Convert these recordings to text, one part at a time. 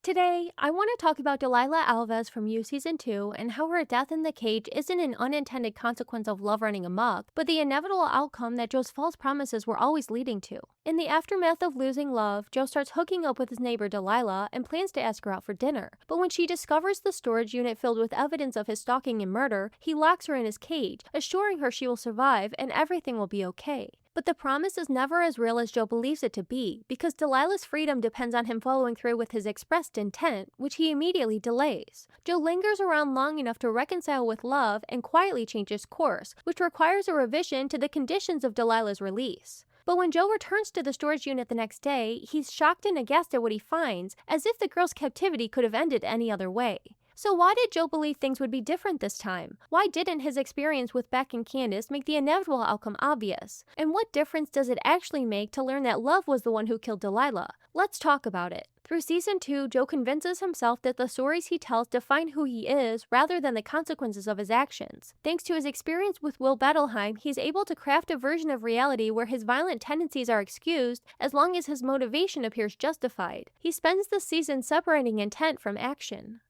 Today, I want to talk about Delilah Alves from You Season 2 and how her death in the cage isn't an unintended consequence of love running amok, but the inevitable outcome that Joe's false promises were always leading to. In the aftermath of losing love, Joe starts hooking up with his neighbor Delilah and plans to ask her out for dinner. But when she discovers the storage unit filled with evidence of his stalking and murder, he locks her in his cage, assuring her she will survive and everything will be okay. But the promise is never as real as Joe believes it to be, because Delilah's freedom depends on him following through with his expressed intent, which he immediately delays. Joe lingers around long enough to reconcile with love and quietly changes course, which requires a revision to the conditions of Delilah's release. But when Joe returns to the storage unit the next day, he's shocked and aghast at what he finds, as if the girl's captivity could have ended any other way. So why did Joe believe things would be different this time? Why didn't his experience with Beck and Candace make the inevitable outcome obvious? And what difference does it actually make to learn that love was the one who killed Delilah? Let's talk about it. Through Season 2, Joe convinces himself that the stories he tells define who he is rather than the consequences of his actions. Thanks to his experience with Will Bettelheim, he's able to craft a version of reality where his violent tendencies are excused as long as his motivation appears justified. He spends the season separating intent from action.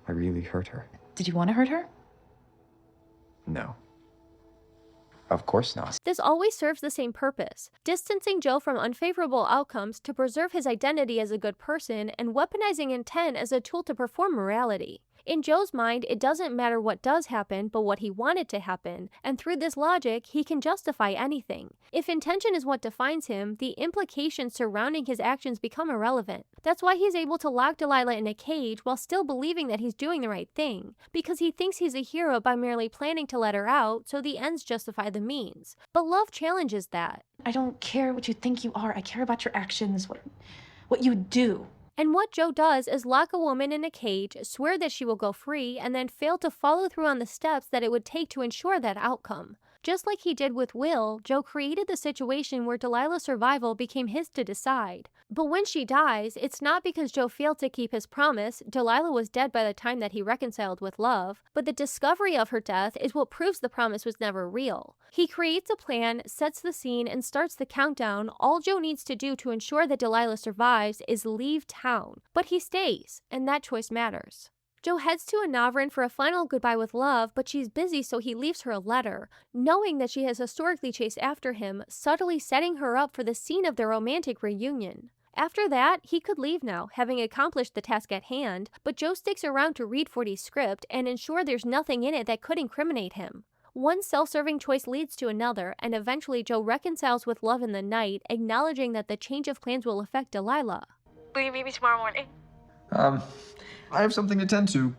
I really hurt her. Did you want to hurt her? No. Of course not. This always serves the same purpose, distancing Joe from unfavorable outcomes to preserve his identity as a good person and weaponizing intent as a tool to perform morality. In Joe's mind, it doesn't matter what does happen, but what he wanted to happen, and through this logic, he can justify anything. If intention is what defines him, the implications surrounding his actions become irrelevant. That's why he's able to lock Delilah in a cage while still believing that he's doing the right thing, because he thinks he's a hero by merely planning to let her out, so the ends justify the means. But love challenges that. I don't care what you think you are. I care about your actions, what you do. And what Joe does is lock a woman in a cage, swear that she will go free, and then fail to follow through on the steps that it would take to ensure that outcome. Just like he did with Will, Joe created the situation where Delilah's survival became his to decide. But when she dies, it's not because Joe failed to keep his promise. Delilah was dead by the time that he reconciled with love, but the discovery of her death is what proves the promise was never real. He creates a plan, sets the scene, and starts the countdown. All Joe needs to do to ensure that Delilah survives is leave town. But he stays, and that choice matters. Joe heads to a Navran for a final goodbye with love, but she's busy, so he leaves her a letter, knowing that she has historically chased after him, subtly setting her up for the scene of their romantic reunion. After that, he could leave now, having accomplished the task at hand, but Joe sticks around to read Forty's script and ensure there's nothing in it that could incriminate him. One self-serving choice leads to another, and eventually Joe reconciles with love in the night, acknowledging that the change of plans will affect Delilah. Will you meet me tomorrow morning? I have something to tend to.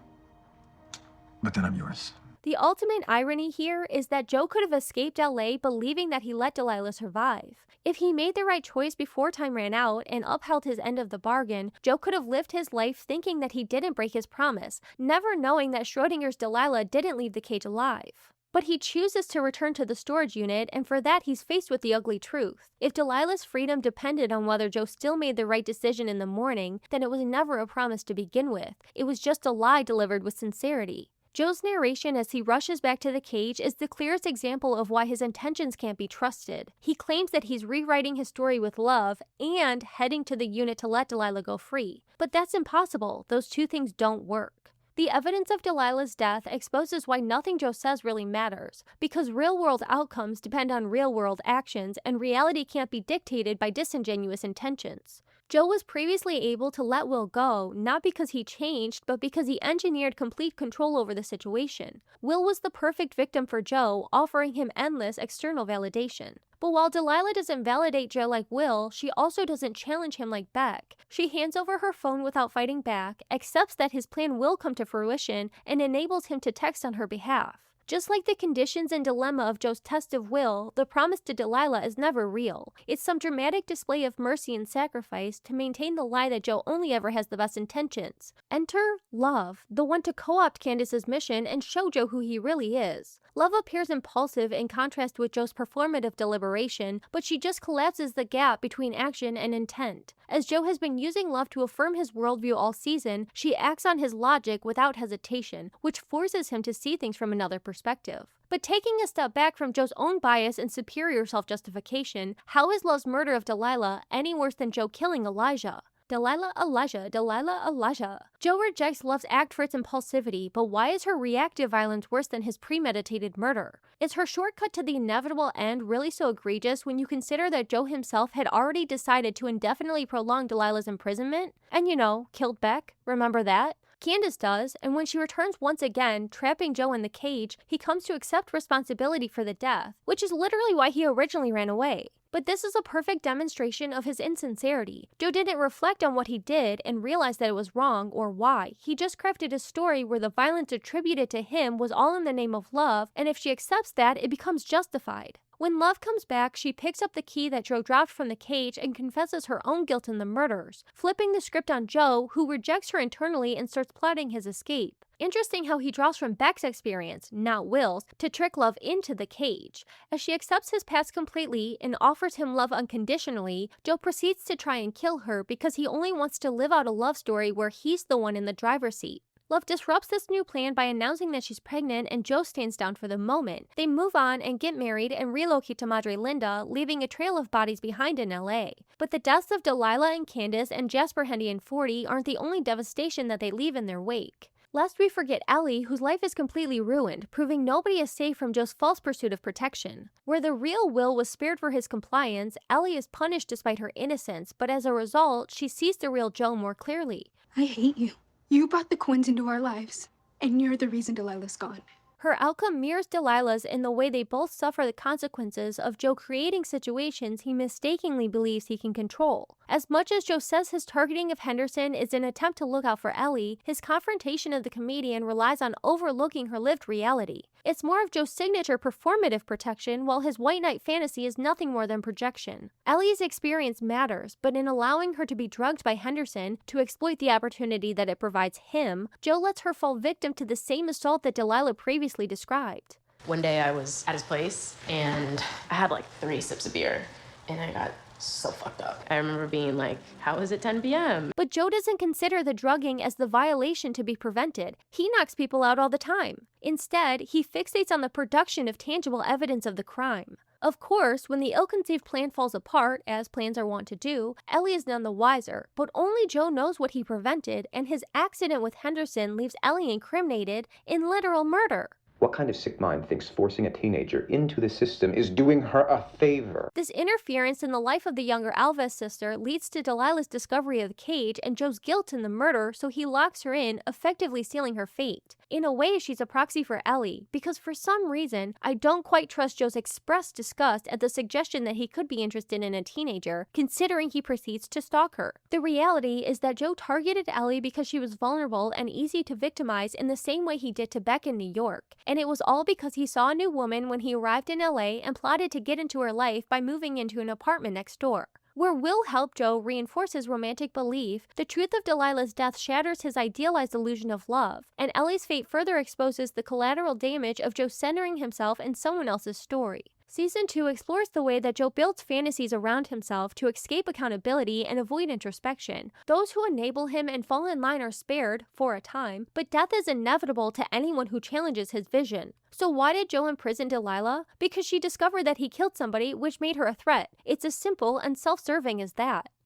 But then I'm yours. The ultimate irony here is that Joe could have escaped LA believing that he let Delilah survive. If he made the right choice before time ran out and upheld his end of the bargain, Joe could have lived his life thinking that he didn't break his promise, never knowing that Schrodinger's Delilah didn't leave the cage alive. But he chooses to return to the storage unit, and for that he's faced with the ugly truth. If Delilah's freedom depended on whether Joe still made the right decision in the morning, then it was never a promise to begin with. It was just a lie delivered with sincerity. Joe's narration as he rushes back to the cage is the clearest example of why his intentions can't be trusted. He claims that he's rewriting his story with love and heading to the unit to let Delilah go free. But that's impossible. Those two things don't work. The evidence of Delilah's death exposes why nothing Joe says really matters, because real-world outcomes depend on real-world actions, and reality can't be dictated by disingenuous intentions. Joe was previously able to let Will go, not because he changed, but because he engineered complete control over the situation. Will was the perfect victim for Joe, offering him endless external validation. But while Delilah doesn't validate Joe like Will, she also doesn't challenge him like Beck. She hands over her phone without fighting back, accepts that his plan will come to fruition, and enables him to text on her behalf. Just like the conditions and dilemma of Joe's test of will, the promise to Delilah is never real. It's some dramatic display of mercy and sacrifice to maintain the lie that Joe only ever has the best intentions. Enter Love, the one to co-opt Candace's mission and show Joe who he really is. Love appears impulsive in contrast with Joe's performative deliberation, but she just collapses the gap between action and intent. As Joe has been using Love to affirm his worldview all season, she acts on his logic without hesitation, which forces him to see things from another perspective. But taking a step back from Joe's own bias and superior self-justification, how is Love's murder of Delilah any worse than Joe killing Elijah? Delilah, Elijah, Delilah, Elijah. Joe rejects Love's act for its impulsivity, but why is her reactive violence worse than his premeditated murder? Is her shortcut to the inevitable end really so egregious when you consider that Joe himself had already decided to indefinitely prolong Delilah's imprisonment? And killed Beck, remember that? Candace does, and when she returns once again, trapping Joe in the cage, he comes to accept responsibility for the death, which is literally why he originally ran away. But this is a perfect demonstration of his insincerity. Joe didn't reflect on what he did and realize that it was wrong or why. He just crafted a story where the violence attributed to him was all in the name of love, and if she accepts that, it becomes justified. When Love comes back, she picks up the key that Joe dropped from the cage and confesses her own guilt in the murders, flipping the script on Joe, who rejects her internally and starts plotting his escape. Interesting how he draws from Beck's experience, not Will's, to trick Love into the cage. As she accepts his past completely and offers him love unconditionally, Joe proceeds to try and kill her because he only wants to live out a love story where he's the one in the driver's seat. Love disrupts this new plan by announcing that she's pregnant, and Joe stands down for the moment. They move on and get married and relocate to Madre Linda, leaving a trail of bodies behind in LA. But the deaths of Delilah and Candace and Jasper, Hendy, and Forty aren't the only devastation that they leave in their wake. Lest we forget Ellie, whose life is completely ruined, proving nobody is safe from Joe's false pursuit of protection. Where the real Will was spared for his compliance, Ellie is punished despite her innocence, but as a result, she sees the real Joe more clearly. I hate you. You brought the Quinns into our lives, and you're the reason Delilah's gone. Her outcome mirrors Delilah's in the way they both suffer the consequences of Joe creating situations he mistakenly believes he can control. As much as Joe says his targeting of Henderson is an attempt to look out for Ellie, his confrontation of the comedian relies on overlooking her lived reality. It's more of Joe's signature performative protection, while his white knight fantasy is nothing more than projection. Ellie's experience matters, but in allowing her to be drugged by Henderson to exploit the opportunity that it provides him, Joe lets her fall victim to the same assault that Delilah previously described. One day I was at his place and I had like 3 sips of beer and I got so fucked up. I remember being like, how is it 10 p.m.? But Joe doesn't consider the drugging as the violation to be prevented. He knocks people out all the time. Instead, he fixates on the production of tangible evidence of the crime. Of course, when the ill-conceived plan falls apart, as plans are wont to do, Ellie is none the wiser, but only Joe knows what he prevented, and his accident with Henderson leaves Ellie incriminated in literal murder. What kind of sick mind thinks forcing a teenager into the system is doing her a favor? This interference in the life of the younger Alves sister leads to Delilah's discovery of the cage and Joe's guilt in the murder, so he locks her in, effectively sealing her fate. In a way, she's a proxy for Ellie, because for some reason, I don't quite trust Joe's expressed disgust at the suggestion that he could be interested in a teenager, considering he proceeds to stalk her. The reality is that Joe targeted Ellie because she was vulnerable and easy to victimize in the same way he did to Beck in New York. And it was all because he saw a new woman when he arrived in LA and plotted to get into her life by moving into an apartment next door. Where Will helped Joe reinforce his romantic belief, the truth of Delilah's death shatters his idealized illusion of love, and Ellie's fate further exposes the collateral damage of Joe centering himself in someone else's story. Season 2 explores the way that Joe builds fantasies around himself to escape accountability and avoid introspection. Those who enable him and fall in line are spared, for a time, but death is inevitable to anyone who challenges his vision. So why did Joe imprison Delilah? Because she discovered that he killed somebody, which made her a threat. It's as simple and self-serving as that.